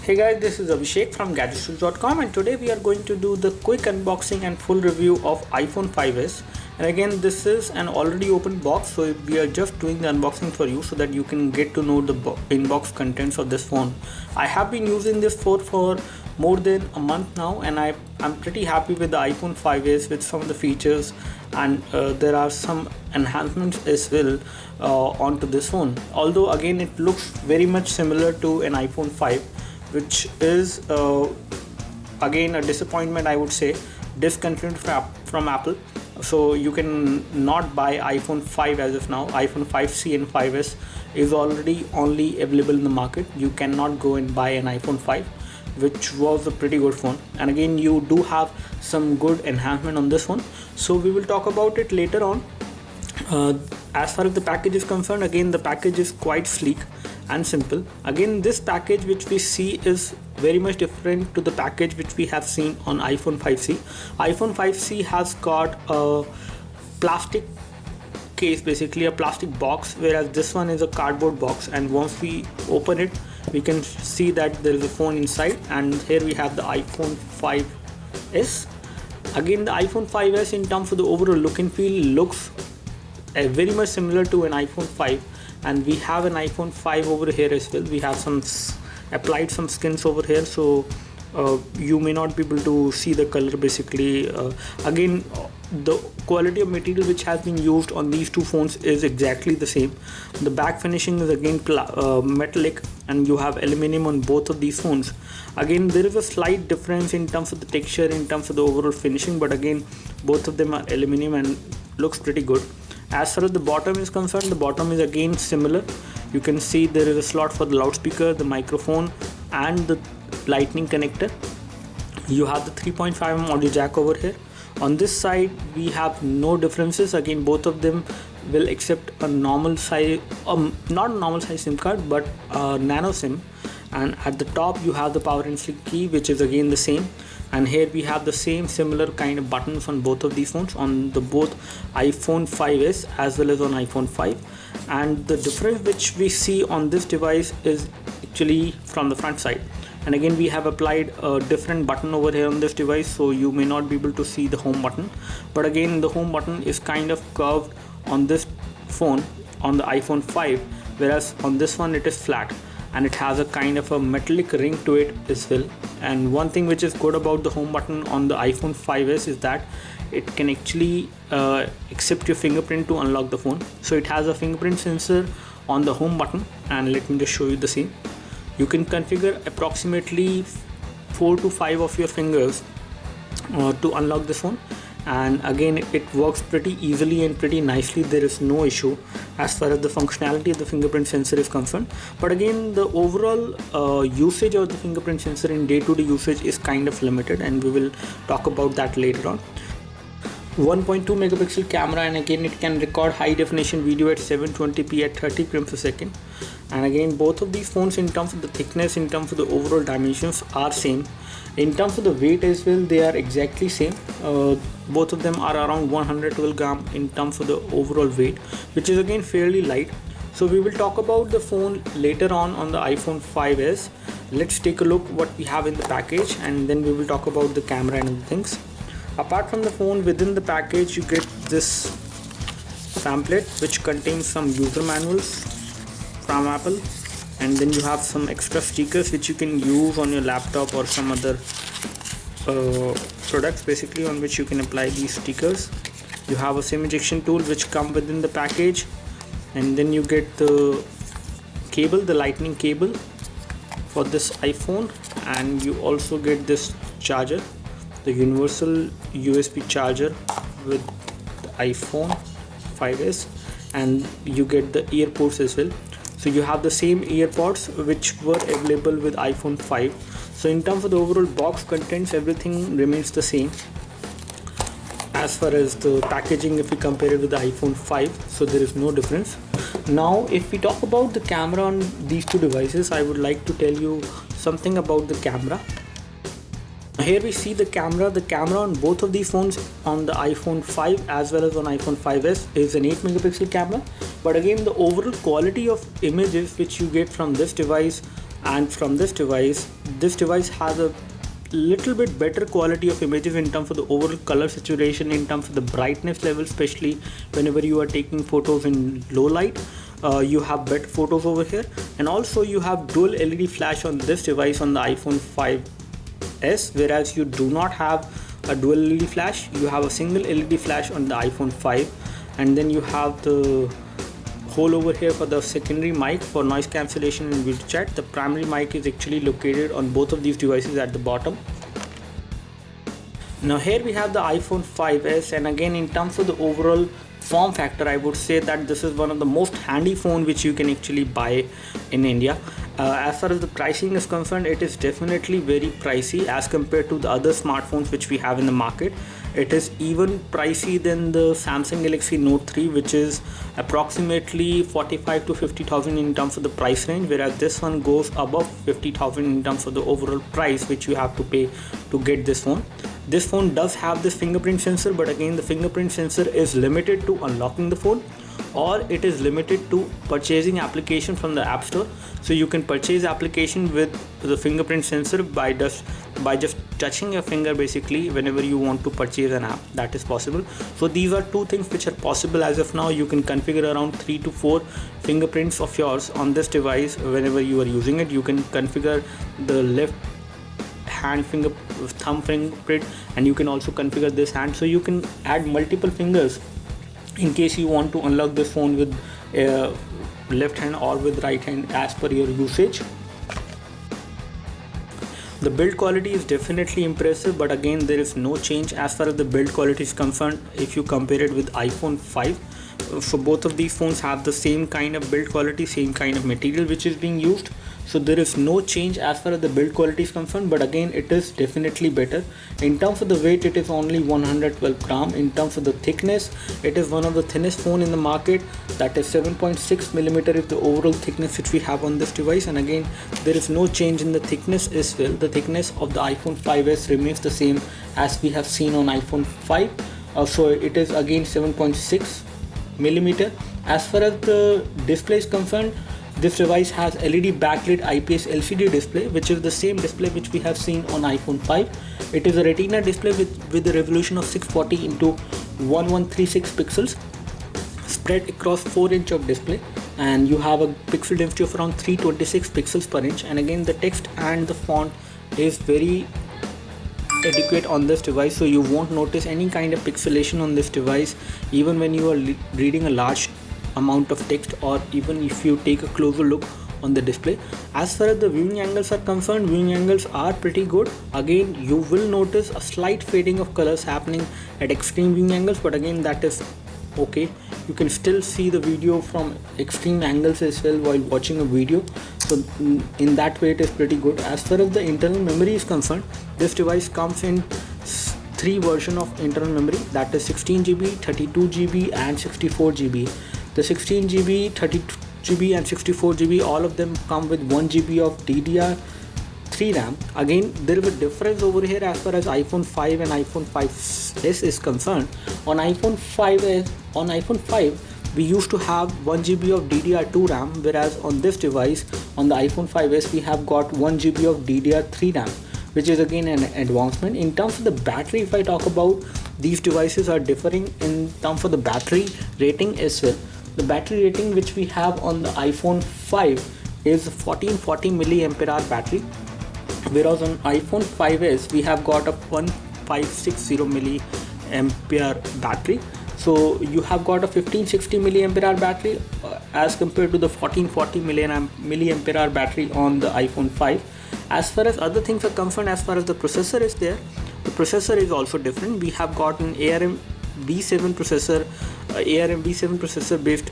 Hey guys, this is Abhishek from gadgetstools.com, and today we are going to do the quick unboxing and full review of iPhone 5s. And again, this is an already open box, so we are just doing the unboxing for you so that you can get to know the inbox contents of this phone. I have been using this phone for more than a month now, and I'm pretty happy with the iPhone 5s with some of the features, and there are some enhancements as well onto this phone. Although again, it looks very much similar to an iPhone 5, which is again a disappointment, I would say, discontinued from Apple. So you can not buy iPhone 5 as of now. iPhone 5C and 5s is already only available in the market. You cannot go and buy an iPhone 5, which was a pretty good phone. And again, you do have some good enhancement on this one, so we will talk about it later on. As far as the package is concerned, again, the package is quite sleek and simple. Again, this package which we see is very much different to the package which we have seen on iPhone 5C. iPhone 5C has got a plastic case, basically a plastic box, whereas this one is a cardboard box, and once we open it we can see that there is a phone inside. And here we have the iPhone 5s. Again, the iPhone 5s in terms of the overall look and feel looks very much similar to an iPhone 5, and we have an iPhone 5 over here as well. We have applied some skins over here, so you may not be able to see the color basically. Again, the quality of material which has been used on these two phones is exactly the same. The back finishing is again metallic, and you have aluminum on both of these phones. Again, there is a slight difference in terms of the texture, in terms of the overall finishing, but again, both of them are aluminum and looks pretty good. As far as the bottom is concerned, the bottom is again similar. You can see there is a slot for the loudspeaker, the microphone, and the lightning connector. You have the 3.5mm audio jack over here. On this side, we have no differences. Again, both of them will accept a normal size, not a normal size SIM card, but a nano SIM. And at the top, you have the power and sleep key, which is again the same. And here we have the same similar kind of buttons on both of these phones, on the both iPhone 5s as well as on iPhone 5. And the difference which we see on this device is actually from the front side. And again, we have applied a different button over here on this device, so you may not be able to see the home button. But again, the home button is kind of curved on this phone on the iPhone 5, whereas on this one it is flat, and it has a kind of a metallic ring to it as well. And one thing which is good about the home button on the iPhone 5s is that it can actually accept your fingerprint to unlock the phone. So it has a fingerprint sensor on the home button, and let me just show you the same. You can configure approximately 4 to 5 of your fingers to unlock this phone, and again, it works pretty easily and pretty nicely. There is no issue as far as the functionality of the fingerprint sensor is concerned. But again, the overall usage of the fingerprint sensor in day-to-day usage is kind of limited, and we will talk about that later on. 1.2 megapixel camera, and again, it can record high definition video at 720p at 30 frames per second. And again, both of these phones, in terms of the thickness, in terms of the overall dimensions, are same. In terms of the weight as well, they are exactly same. Both of them are around 112 gram in terms of the overall weight, which is again fairly light. So we will talk about the phone later on the iPhone 5s. Let's take a look what we have in the package, and then we will talk about the camera and other things. Apart from the phone, within the package you get this pamphlet which contains some user manuals from Apple, and then you have some extra stickers which you can use on your laptop or some other products basically on which you can apply these stickers. You have a SIM ejection tool which come within the package, and then you get the cable, the lightning cable for this iPhone, and you also get this charger, the universal USB charger with the iPhone 5s, and you get the earpods as well. So you have the same earpods which were available with iPhone 5. So in terms of the overall box contents, everything remains the same as far as the packaging if we compare it with the iPhone 5, so there is no difference. Now if we talk about the camera on these two devices, I would like to tell you something about the camera. Here we see the camera. The camera on both of these phones, on the iPhone 5 as well as on iPhone 5s, is an 8 megapixel camera. But again, the overall quality of images which you get from this device And from this device has a little bit better quality of images in terms of the overall color saturation, in terms of the brightness level, especially whenever you are taking photos in low light. You have better photos over here, and also you have dual LED flash on this device on the iPhone 5s, whereas you do not have a dual LED flash. You have a single LED flash on the iPhone 5, and then you have the hole over here for the secondary mic for noise cancellation and video chat. The primary mic is actually located on both of these devices at the bottom. Now here we have the iPhone 5s, and again in terms of the overall form factor, I would say that this is one of the most handy phone which you can actually buy in India. As far as the pricing is concerned, it is definitely very pricey as compared to the other smartphones which we have in the market. It is even pricey than the Samsung Galaxy Note 3, which is approximately 45 to 50,000 in terms of the price range, whereas this one goes above 50,000 in terms of the overall price which you have to pay to get this phone. This phone does have this fingerprint sensor, but again the fingerprint sensor is limited to unlocking the phone, or it is limited to purchasing application from the App Store. So you can purchase application with the fingerprint sensor by just touching your finger basically whenever you want to purchase an app. That is possible. So these are two things which are possible as of now. You can configure around 3 to 4 fingerprints of yours on this device whenever you are using it. You can configure the left hand thumb fingerprint, and you can also configure this hand, so you can add multiple fingers in case you want to unlock this phone with left hand or with right hand as per your usage. The build quality is definitely impressive, but again there is no change as far as the build quality is concerned if you compare it with iPhone 5. So both of these phones have the same kind of build quality, same kind of material which is being used. So there is no change as far as the build quality is concerned, but again it is definitely better. In terms of the weight, it is only 112 gram. In terms of the thickness, it is one of the thinnest phone in the market. That is 7.6 millimeter is the overall thickness which we have on this device, and again there is no change in the thickness as well. The thickness of the iPhone 5s remains the same as we have seen on iPhone 5. So it is again 7.6 millimeter. As far as the display is concerned, this device has LED backlit IPS LCD display, which is the same display which we have seen on iPhone 5. It is a retina display with a resolution of 640 into 1136 pixels spread across 4 inch of display, and you have a pixel density of around 326 pixels per inch. And again the text and the font is very adequate on this device, so you won't notice any kind of pixelation on this device even when you are reading a large amount of text, or even if you take a closer look on the display. As far as the viewing angles are concerned, viewing angles are pretty good. Again you will notice a slight fading of colors happening at extreme viewing angles, but again that is okay. You can still see the video from extreme angles as well while watching a video, so in that way it is pretty good. As far as the internal memory is concerned, this device comes in 3 versions of internal memory, that is 16GB, 32GB and 64GB. The 16GB, 32GB and 64GB, all of them come with 1GB of DDR3 RAM. Again there is a difference over here as far as iPhone 5 and iPhone 5s is concerned. On iPhone 5 we used to have 1GB of DDR2 RAM, whereas on this device, on the iPhone 5s, we have got 1GB of DDR3 RAM, which is again an advancement. In terms of the battery, if I talk about, these devices are differing in terms of the battery rating as well. The battery rating which we have on the iPhone 5 is 1440 milliampere hour battery, whereas on iPhone 5s we have got a 1560 milliampere battery. So you have got a 1560 milliampere hour battery as compared to the 1440 milliampere hour battery on the iPhone 5. As far as other things are concerned, as far as the processor is there, the processor is also different. We have got an ARM V7 processor, based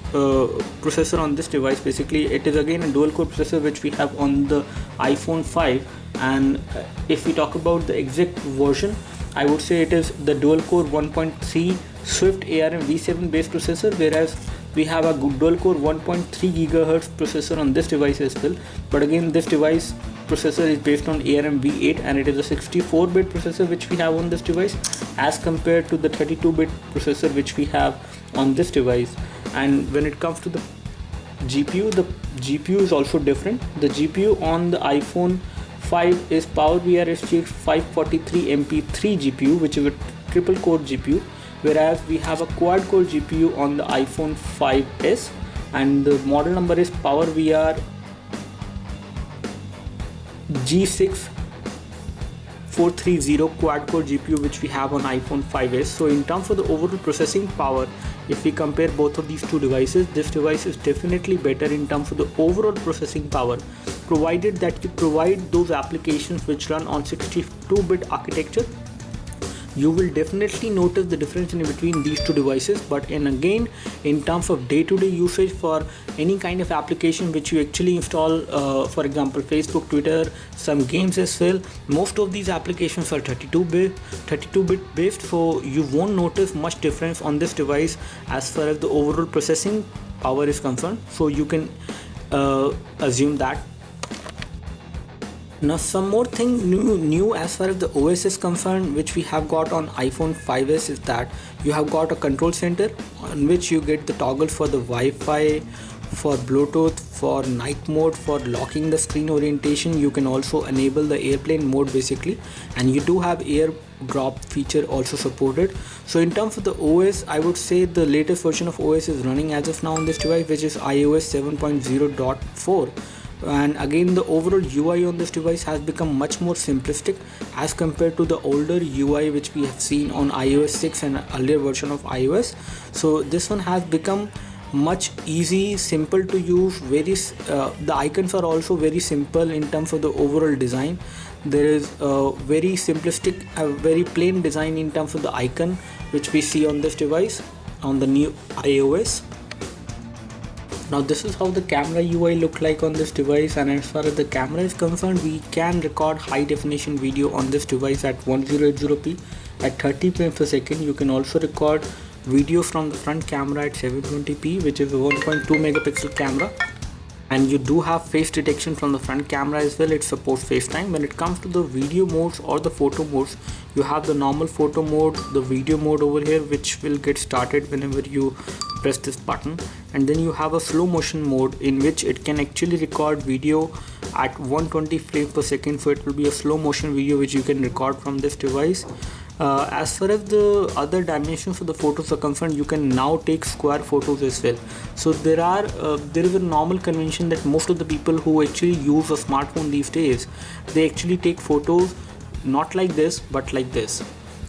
processor on this device. Basically it is again a dual core processor which we have on the iPhone 5, and if we talk about the exact version, I would say it is the dual core 1.3 Swift ARM V7 based processor, whereas we have a dual core 1.3 GHz processor on this device as well. But again this device processor is based on ARM V8, and it is a 64-bit processor which we have on this device as compared to the 32-bit processor which we have on this device. And when it comes to the GPU, the GPU is also different. The GPU on the iPhone 5 is Power VRSG 543 MP3 GPU, which is a triple core GPU, whereas we have a quad core GPU on the iPhone 5s, and the model number is Power VR G6 430 quad core GPU, which we have on iPhone 5s. So in terms of the overall processing power, if we compare both of these two devices, this device is definitely better in terms of the overall processing power, provided that you provide those applications which run on 62-bit architecture. You will definitely notice the difference in between these two devices. But again, in terms of day-to-day usage for any kind of application which you actually install, for example Facebook, Twitter, some games as well, most of these applications are 32-bit based, so you won't notice much difference on this device as far as the overall processing power is concerned. So you can assume that. Now some more thing new as far as the OS is concerned, which we have got on iPhone 5s, is that you have got a control center on which you get the toggles for the Wi-Fi, for Bluetooth, for night mode, for locking the screen orientation. You can also enable the airplane mode basically, and you do have AirDrop feature also supported. So in terms of the OS, I would say the latest version of OS is running as of now on this device, which is iOS 7.0.4. And again, the overall UI on this device has become much more simplistic as compared to the older UI which we have seen on iOS 6 and earlier version of iOS. So this one has become much easy, simple to use. The icons are also very simple in terms of the overall design. There is a very simplistic, very plain design in terms of the icon which we see on this device on the new iOS. Now this is how the camera UI look like on this device, and as far as the camera is concerned, we can record high definition video on this device at 1080p at 30 frames per second. You can also record video from the front camera at 720p, which is a 1.2 megapixel camera, and you do have face detection from the front camera as well. It supports FaceTime. When it comes to the video modes or the photo modes, you have the normal photo mode, the video mode over here, which will get started whenever you press this button, and then you have a slow motion mode in which it can actually record video at 120 frames per second. So it will be a slow motion video which you can record from this device. As far as the other dimensions of the photos are concerned, you can now take square photos as well. So there is a normal convention that most of the people who actually use a smartphone these days, they actually take photos not like this but like this.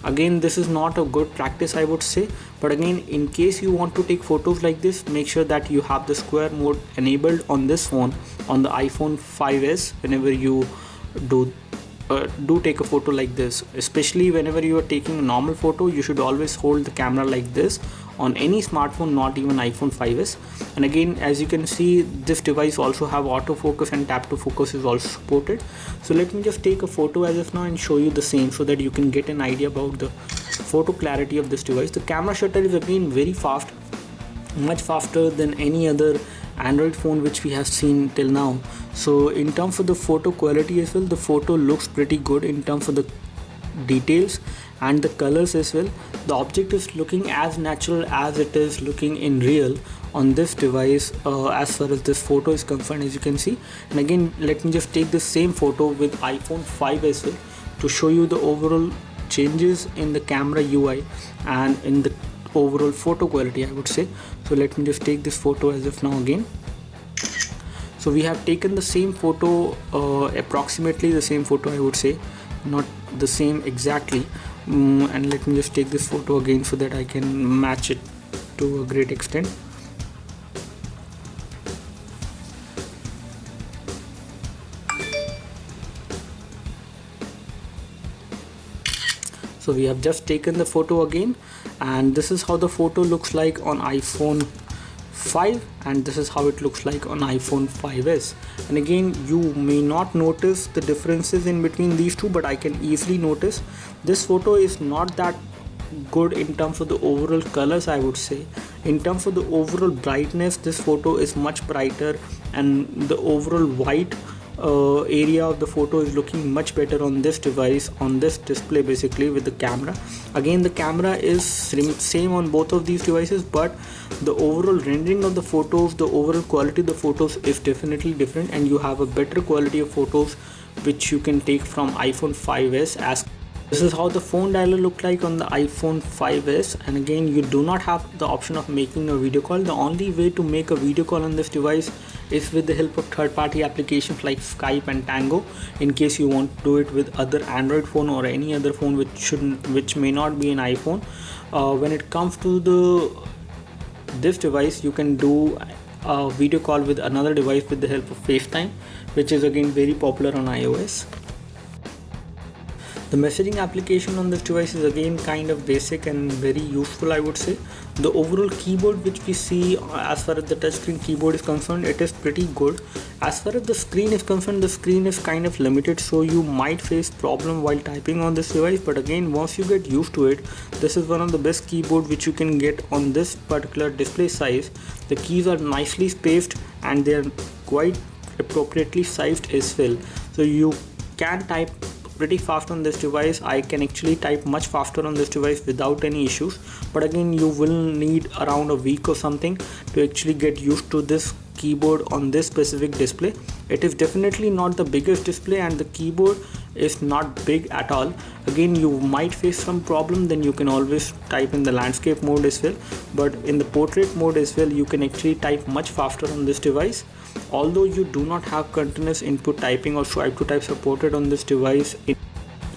Again, this is not a good practice, I would say, but again, in case you want to take photos like this, make sure that you have the square mode enabled on this phone, on the iPhone 5s. Whenever you do take a photo like this, especially whenever you are taking a normal photo, you should always hold the camera like this on any smartphone, not even iPhone 5s. And again, as you can see, this device also have autofocus and tap to focus is also supported. So let me just take a photo as of now and show you the same, so that you can get an idea about the photo clarity of this device. The camera shutter is again very fast, much faster than any other Android phone which we have seen till now. So in terms of the photo quality as well, the photo looks pretty good in terms of the details and the colors as well. The object is looking as natural as it is looking in real on this device as far as this photo is concerned, as you can see. And again, let me just take the same photo with iPhone 5 as well to show you the overall changes in the camera UI and in the overall photo quality, I would say. So let me just take this photo as of now again. So we have taken the same photo, approximately the same photo, I would say, not the same exactly. And let me just take this photo again so that I can match it to a great extent. So we have just taken the photo again, and this is how the photo looks like on iPhone 5, and this is how it looks like on iPhone 5s. And again, you may not notice the differences in between these two, but I can easily notice this photo is not that good in terms of the overall colors, I would say. In terms of the overall brightness, this photo is much brighter, and the overall white area of the photo is looking much better on this device, on this display basically with the camera. Again, the camera is same on both of these devices, but the overall rendering of the photos, the overall quality of the photos is definitely different, and you have a better quality of photos which you can take from iPhone 5s. As this is how the phone dialer looked like on the iPhone 5s, and again, you do not have the option of making a video call. The only way to make a video call on this device is with the help of third-party applications like Skype and Tango, in case you want to do it with other Android phone or any other phone which may not be an iPhone. When it comes to this device, you can do a video call with another device with the help of FaceTime, which is again very popular on iOS. The messaging application on this device is again kind of basic and very useful, I would say. The overall keyboard which we see as far as the touchscreen keyboard is concerned, it is pretty good. As far as the screen is concerned, the screen is kind of limited, so you might face problem while typing on this device, but again, once you get used to it, this is one of the best keyboard which you can get on this particular display size. The keys are nicely spaced and they are quite appropriately sized as well, so you can type pretty fast on this device. I can actually type much faster on this device without any issues, but again, you will need around a week or something to actually get used to this keyboard on this specific display. It is definitely not the biggest display and the keyboard is not big at all. Again, you might face some problem, then you can always type in the landscape mode as well, but in the portrait mode as well, you can actually type much faster on this device. Although you do not have continuous input typing or swipe to type supported on this device.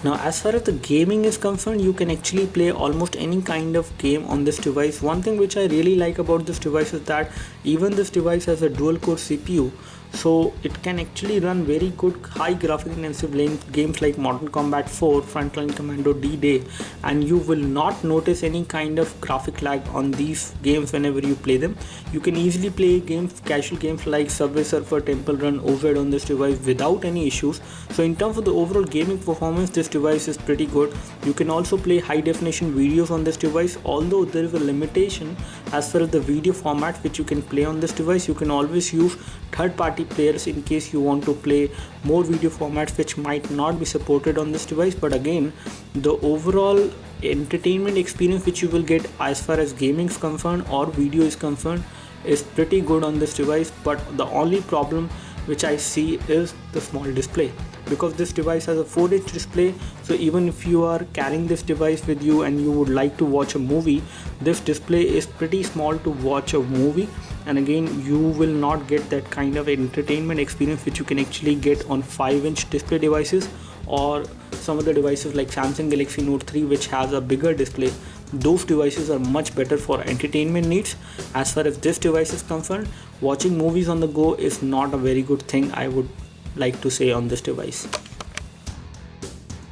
Now, as far as the gaming is concerned, you can actually play almost any kind of game on this device. One thing which I really like about this device is that even this device has a dual core CPU, so it can actually run very good high graphic intensive games like Mortal Kombat 4, Frontline Commando D-Day, and you will not notice any kind of graphic lag on these games whenever you play them. You can easily play casual games like Subway Surfer, Temple Run, OZ on this device without any issues. So in terms of the overall gaming performance, this device is pretty good. You can also play high definition videos on this device, although there is a limitation as far as the video format which you can play on this device. You can always use third-party players in case you want to play more video formats which might not be supported on this device, but again, the overall entertainment experience which you will get as far as gaming is concerned or video is concerned is pretty good on this device. But the only problem which I see is the small display, because this device has a 4-inch display, so even if you are carrying this device with you and you would like to watch a movie, this display is pretty small to watch a movie, and again, you will not get that kind of entertainment experience which you can actually get on 5-inch display devices or some of the devices like Samsung Galaxy Note 3 which has a bigger display. Those devices are much better for entertainment needs. As far as this device is concerned, watching movies on the go is not a very good thing, I would like to say, on this device.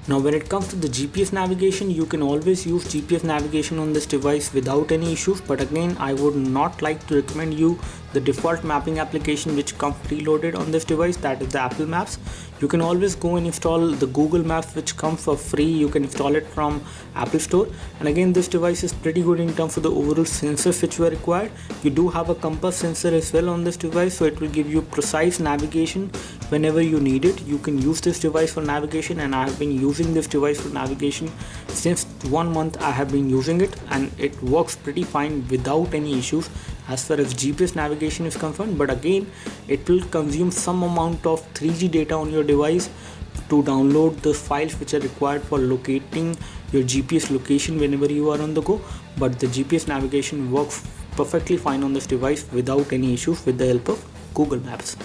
Now, when it comes to the GPS navigation, you can always use GPS navigation on this device without any issues, but again, I would not like to recommend you the default mapping application which comes preloaded on this device, that is the Apple Maps. You can always go and install the Google Maps which comes for free. You can install it from Apple Store, and again, this device is pretty good in terms of the overall sensors which were required. You do have a compass sensor as well on this device, so it will give you precise navigation whenever you need it. You can use this device for navigation, and I have been using this device for navigation since 1 month. I have been using it and it works pretty fine without any issues as far as GPS navigation is concerned. But again, it will consume some amount of 3G data on your device to download the files which are required for locating your GPS location whenever you are on the go, but the GPS navigation works perfectly fine on this device without any issues with the help of Google Maps.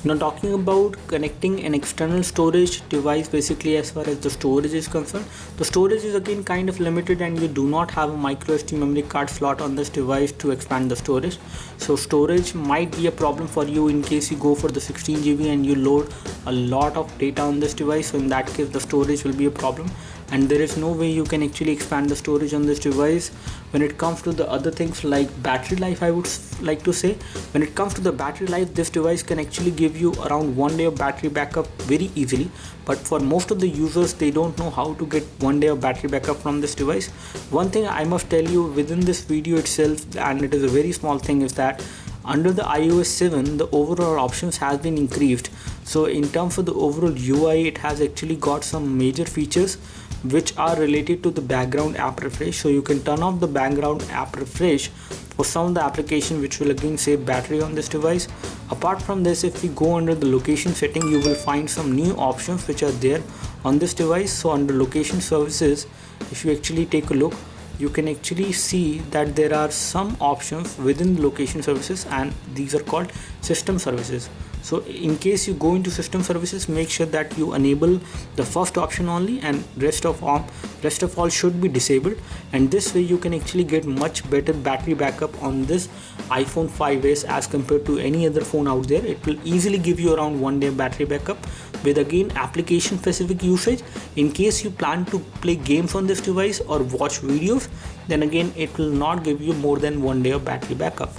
Now, talking about connecting an external storage device, basically as far as the storage is concerned, the storage is again kind of limited and you do not have a micro SD memory card slot on this device to expand the storage. So storage might be a problem for you in case you go for the 16 GB and you load a lot of data on this device. So in that case, the storage will be a problem, and there is no way you can actually expand the storage on this device. When it comes to the other things like battery life, I would like to say, when it comes to the battery life, this device can actually give you around 1 day of battery backup very easily, but for most of the users, they don't know how to get 1 day of battery backup from this device. One thing I must tell you within this video itself, and it is a very small thing, is that Under the iOS 7, the overall options has been increased. So in terms of the overall UI, it has actually got some major features which are related to the background app refresh. So you can turn off the background app refresh for some of the application, which will again save battery on this device. Apart from this, if we go under the location setting, you will find some new options which are there on this device. So under location services, if you actually take a look, you can actually see that there are some options within the location services, and these are called system services. So in case you go into system services, make sure that you enable the first option only, and rest of all should be disabled, and this way you can actually get much better battery backup on this iPhone 5s as compared to any other phone out there. It will easily give you around 1 day battery backup with again application specific usage. In case you plan to play games on this device or watch videos, then again it will not give you more than 1 day of battery backup.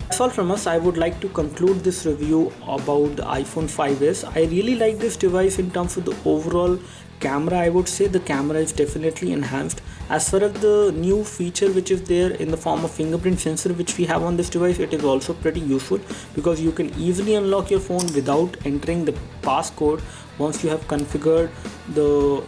That's all from us. I would like to conclude this review about the iPhone 5s. I really like this device in terms of the overall camera. I would say the camera is definitely enhanced. As far as the new feature which is there in the form of fingerprint sensor which we have on this device, it is also pretty useful because you can easily unlock your phone without entering the passcode. Once you have configured the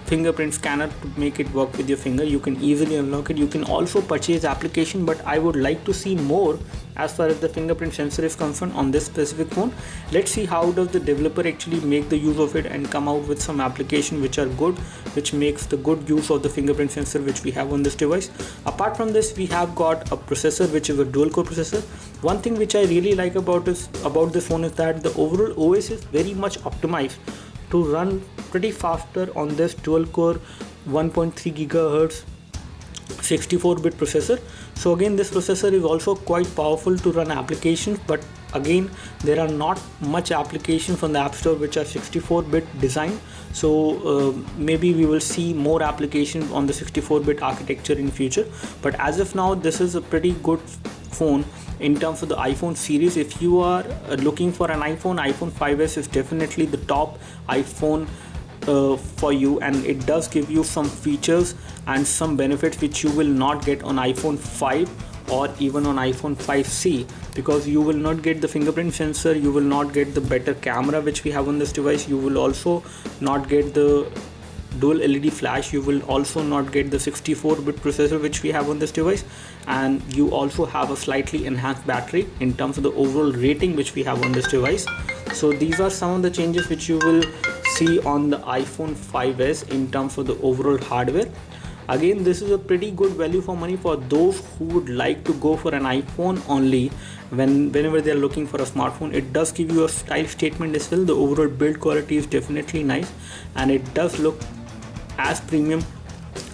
fingerprint scanner to make it work with your finger, you can easily unlock it. You can also purchase application, but I would like to see more as far as the fingerprint sensor is concerned on this specific phone. Let's see how does the developer actually make the use of it and come out with some application which are good, which makes the good use of the fingerprint sensor which we have on this device. Apart from this, we have got a processor which is a dual core processor. One thing which I really like about this phone is that the overall OS is very much optimized to run pretty faster on this dual core 1.3 gigahertz 64-bit processor. So again, this processor is also quite powerful to run applications, but again there are not much applications on the App Store which are 64-bit design. So maybe we will see more applications on the 64-bit architecture in future, but as of now this is a pretty good phone in terms of the iPhone series. If you are looking for an iPhone 5s is definitely the top iPhone for you, and it does give you some features and some benefits which you will not get on iPhone 5 or even on iPhone 5C, because you will not get the fingerprint sensor, you will not get the better camera which we have on this device, you will also not get the dual LED flash, you will also not get the 64-bit processor which we have on this device, and you also have a slightly enhanced battery in terms of the overall rating which we have on this device. So these are some of the changes which you will see on the iPhone 5s in terms of the overall hardware. Again, this is a pretty good value for money for those who would like to go for an iPhone only whenever they are looking for a smartphone. It does give you a style statement as well. The overall build quality is definitely nice, and it does look as premium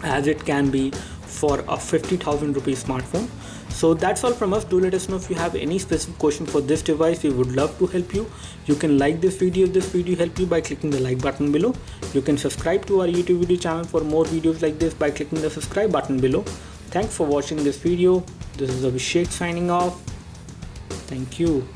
as it can be for a 50,000 rupees smartphone. So that's all from us. Do let us know if you have any specific question for this device. We would love to help you. You can like this video if this video helped you by clicking the like button below. You can subscribe to our YouTube video channel for more videos like this by clicking the subscribe button below. Thanks for watching this video. This is Abhishek signing off. Thank you.